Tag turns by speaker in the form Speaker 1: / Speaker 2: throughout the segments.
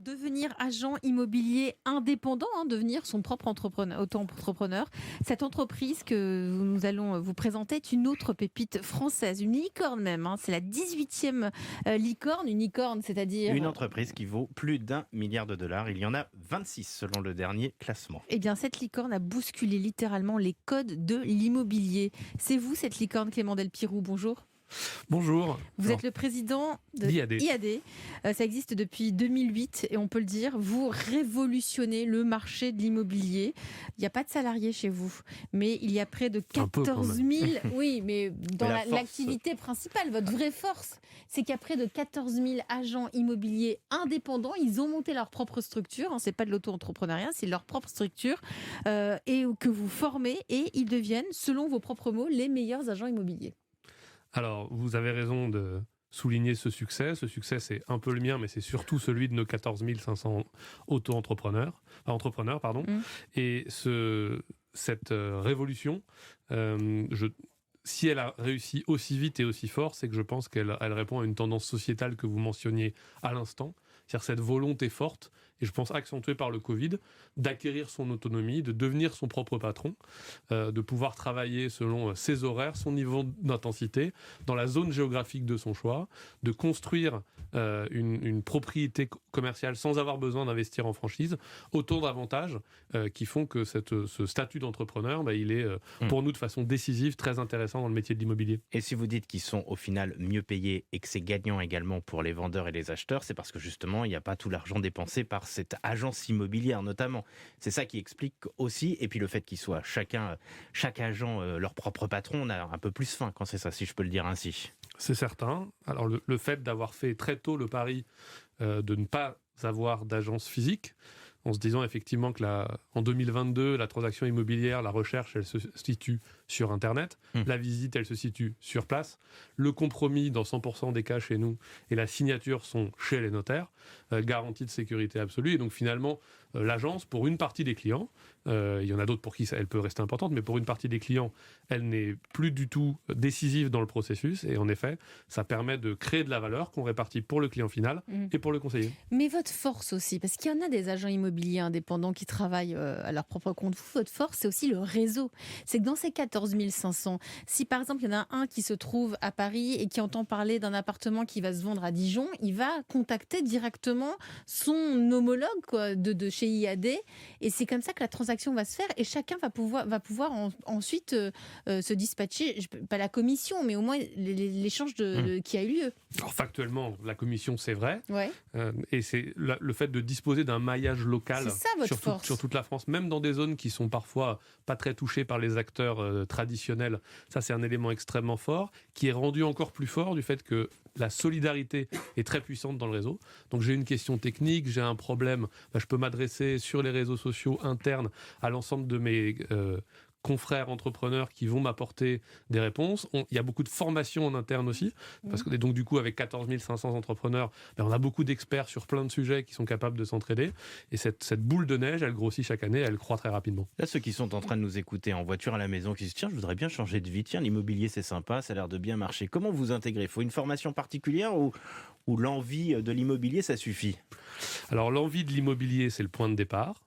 Speaker 1: devenir agent immobilier indépendant, devenir son propre auto-entrepreneur. Cette entreprise que nous allons vous présenter est une autre pépite française, une licorne même. C'est la 18e licorne. Une licorne, c'est-à-dire...
Speaker 2: Une entreprise qui vaut plus d'1 milliard de dollars. Il y en a 26 selon le dernier classement.
Speaker 1: Eh bien, cette licorne a bousculé littéralement les codes de l'immobilier. C'est vous, cette licorne, Clément Delpirou, bonjour.
Speaker 3: Bonjour.
Speaker 1: Vous êtes le président de IAD. Ça existe depuis 2008 et on peut le dire, vous révolutionnez le marché de l'immobilier. Il n'y a pas de salariés chez vous, mais il y a près de 14 000... Oui, mais dans l'activité principale, votre vraie force, c'est qu'il y a près de 14 000 agents immobiliers indépendants. Ils ont monté leur propre structure. C'est pas de l'auto-entrepreneuriat, c'est leur propre structure et que vous formez et ils deviennent, selon vos propres mots, les meilleurs agents immobiliers.
Speaker 3: Alors, vous avez raison de souligner ce succès. Ce succès, c'est un peu le mien, mais c'est surtout celui de nos 14 500 auto-entrepreneurs. Et cette révolution, si elle a réussi aussi vite et aussi fort, c'est que je pense qu'elle répond à une tendance sociétale que vous mentionniez à l'instant. C'est-à-dire cette volonté forte, et je pense accentuée par le Covid, d'acquérir son autonomie, de devenir son propre patron, de pouvoir travailler selon ses horaires, son niveau d'intensité, dans la zone géographique de son choix, de construire une propriété commerciale sans avoir besoin d'investir en franchise. Autant d'avantages qui font que ce statut d'entrepreneur, il est pour nous de façon décisive, très intéressant dans le métier de l'immobilier.
Speaker 2: Et si vous dites qu'ils sont au final mieux payés et que c'est gagnant également pour les vendeurs et les acheteurs, c'est parce que justement, il n'y a pas tout l'argent dépensé par cette agence immobilière notamment. C'est ça qui explique aussi, et puis le fait qu'ils soient chaque agent leur propre patron, on a un peu plus faim quand c'est ça, si je peux le dire ainsi.
Speaker 3: C'est certain. Alors le fait d'avoir fait très tôt le pari de ne pas avoir d'agence physique, en se disant effectivement que en 2022, la transaction immobilière, la recherche, elle se situe sur Internet, la visite, elle se situe sur place, le compromis dans 100% des cas chez nous et la signature sont chez les notaires, garantie de sécurité absolue. Et donc finalement, l'agence, pour une partie des clients, il y en a d'autres pour qui elle peut rester importante, mais pour une partie des clients, elle n'est plus du tout décisive dans le processus. Et en effet, ça permet de créer de la valeur qu'on répartit pour le client final et pour le conseiller.
Speaker 1: Mais votre force aussi, parce qu'il y en a des agents immobiliers indépendants qui travaillent à leur propre compte. Votre force, c'est aussi le réseau. C'est que dans ces 14 500, si par exemple, il y en a un qui se trouve à Paris et qui entend parler d'un appartement qui va se vendre à Dijon, il va contacter directement son homologue de chez IAD. Et c'est comme ça que la transaction va se faire et chacun va pouvoir ensuite se dispatcher, pas la commission, mais au moins l'échange qui a eu lieu.
Speaker 3: Alors factuellement, la commission, c'est vrai.
Speaker 1: Ouais.
Speaker 3: Et c'est le fait de disposer d'un maillage local sur toute la France, même dans des zones qui sont parfois pas très touchées par les acteurs traditionnels. Ça, c'est un élément extrêmement fort, qui est rendu encore plus fort du fait que la solidarité est très puissante dans le réseau. Donc j'ai une question technique, j'ai un problème, je peux m'adresser sur les réseaux sociaux internes à l'ensemble de mes confrères entrepreneurs qui vont m'apporter des réponses. Il y a beaucoup de formation en interne aussi, parce que donc du coup avec 14 500 entrepreneurs, on a beaucoup d'experts sur plein de sujets qui sont capables de s'entraider. Et cette boule de neige, elle grossit chaque année, elle croît très rapidement.
Speaker 2: Là, ceux qui sont en train de nous écouter en voiture à la maison, qui se disent tiens, je voudrais bien changer de vie, tiens, l'immobilier c'est sympa, ça a l'air de bien marcher. Comment vous intégrez ? Il faut une formation particulière ou l'envie de l'immobilier, ça suffit ?
Speaker 3: Alors l'envie de l'immobilier, c'est le point de départ.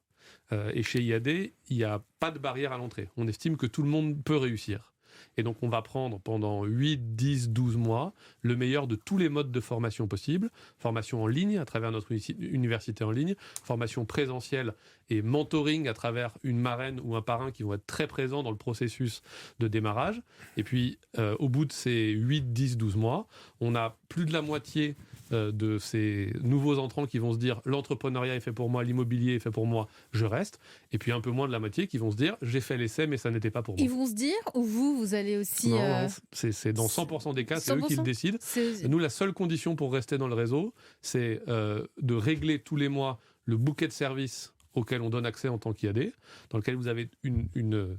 Speaker 3: Et chez IAD, il n'y a pas de barrière à l'entrée. On estime que tout le monde peut réussir. Et donc, on va prendre pendant 8, 10, 12 mois le meilleur de tous les modes de formation possibles. Formation en ligne à travers notre université en ligne, formation présentielle et mentoring à travers une marraine ou un parrain qui vont être très présents dans le processus de démarrage. Et puis, au bout de ces 8, 10, 12 mois, on a plus de la moitié de ces nouveaux entrants qui vont se dire l'entrepreneuriat est fait pour moi, l'immobilier est fait pour moi, je reste. Et puis un peu moins de la moitié qui vont se dire j'ai fait l'essai mais ça n'était pas pour moi.
Speaker 1: Ils vont se dire ou vous allez aussi...
Speaker 3: Non, c'est dans 100% des cas, c'est eux qui le décident. Nous, la seule condition pour rester dans le réseau, c'est de régler tous les mois le bouquet de services auquel on donne accès en tant qu'IAD, dans lequel vous avez une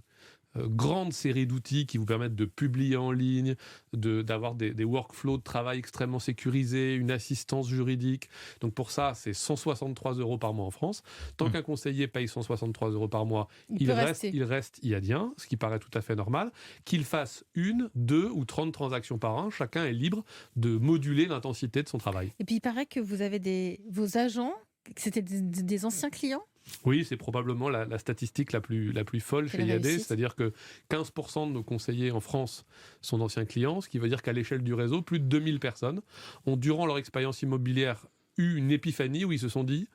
Speaker 3: grande série d'outils qui vous permettent de publier en ligne, d'avoir des workflows de travail extrêmement sécurisés, une assistance juridique. Donc pour ça, c'est 163 € par mois en France. Tant qu'un conseiller paye 163 € par mois, il reste IADien, ce qui paraît tout à fait normal. Qu'il fasse 1, 2 ou 30 transactions par an, chacun est libre de moduler l'intensité de son travail.
Speaker 1: Et puis il paraît que vous avez vos agents c'était des anciens clients ?
Speaker 3: Oui, c'est probablement la statistique la plus folle chez IAD, c'est-à-dire que 15% de nos conseillers en France sont d'anciens clients, ce qui veut dire qu'à l'échelle du réseau, plus de 2000 personnes ont, durant leur expérience immobilière, eu une épiphanie où ils se sont dit,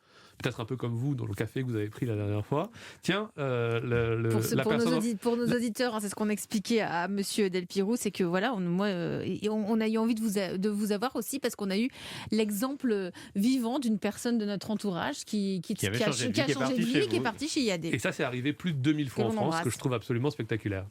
Speaker 3: peut-être un peu comme vous dans le café que vous avez pris la dernière fois, tiens,
Speaker 1: pour nos auditeurs, c'est ce qu'on expliquait à Monsieur Delpirou, c'est que voilà, on a eu envie de vous avoir aussi parce qu'on a eu l'exemple vivant d'une personne de notre entourage qui a changé de vie, qui est partie chez IAD.
Speaker 3: Et ça, c'est arrivé plus de 2000 fois en France, que je trouve absolument spectaculaire.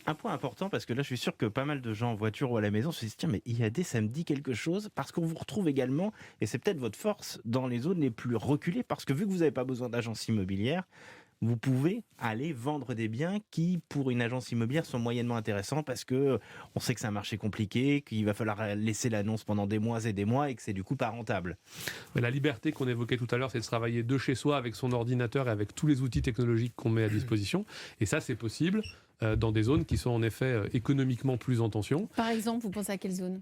Speaker 2: Un point important, parce que là, je suis sûr que pas mal de gens en voiture ou à la maison se disent, tiens, mais IAD, ça me dit quelque chose, parce qu'on vous retrouve également, et c'est peut-être votre force, dans les zones les plus reculées, parce que vu que vous n'avez pas besoin d'agence immobilière, vous pouvez aller vendre des biens qui, pour une agence immobilière, sont moyennement intéressants parce que on sait que c'est un marché compliqué, qu'il va falloir laisser l'annonce pendant des mois et des mois et que c'est du coup pas rentable.
Speaker 3: Mais la liberté qu'on évoquait tout à l'heure, c'est de travailler de chez soi avec son ordinateur et avec tous les outils technologiques qu'on met à disposition. Et ça, c'est possible dans des zones qui sont en effet économiquement plus en tension.
Speaker 1: Par exemple, vous pensez à quelle zone ?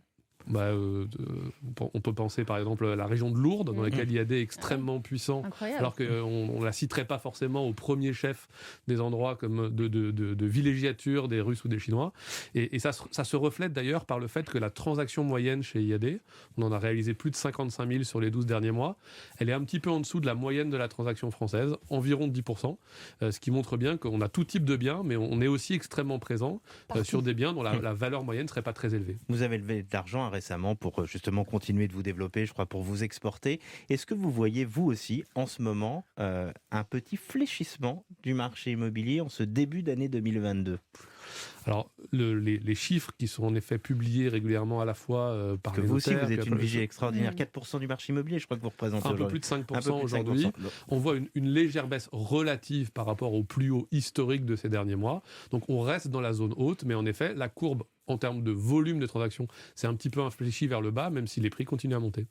Speaker 3: On peut penser par exemple à la région de Lourdes, dans laquelle IAD est extrêmement puissant, alors qu'on ne la citerait pas forcément au premier chef des endroits comme de villégiature des Russes ou des Chinois. Et ça se reflète d'ailleurs par le fait que la transaction moyenne chez IAD, on en a réalisé plus de 55 000 sur les 12 derniers mois, elle est un petit peu en dessous de la moyenne de la transaction française, environ 10%, ce qui montre bien qu'on a tout type de biens, mais on est aussi extrêmement présent sur des biens dont la valeur moyenne ne serait pas très élevée.
Speaker 2: Vous avez levé de l'argent récemment pour justement continuer de vous développer, je crois, pour vous exporter. Est-ce que vous voyez, vous aussi, en ce moment, un petit fléchissement du marché immobilier en ce début d'année 2022 ?
Speaker 3: Alors, les chiffres qui sont en effet publiés régulièrement à la fois par les notaires...
Speaker 2: Vous aussi, vous êtes une vigie extraordinaire. 4% du marché immobilier, je crois que vous représentez
Speaker 3: aujourd'hui. Un peu plus de 5% aujourd'hui. On voit une légère baisse relative par rapport au plus haut historique de ces derniers mois. Donc, on reste dans la zone haute, mais en effet, la courbe en termes de volume de transactions, c'est un petit peu infléchi vers le bas, même si les prix continuent à monter.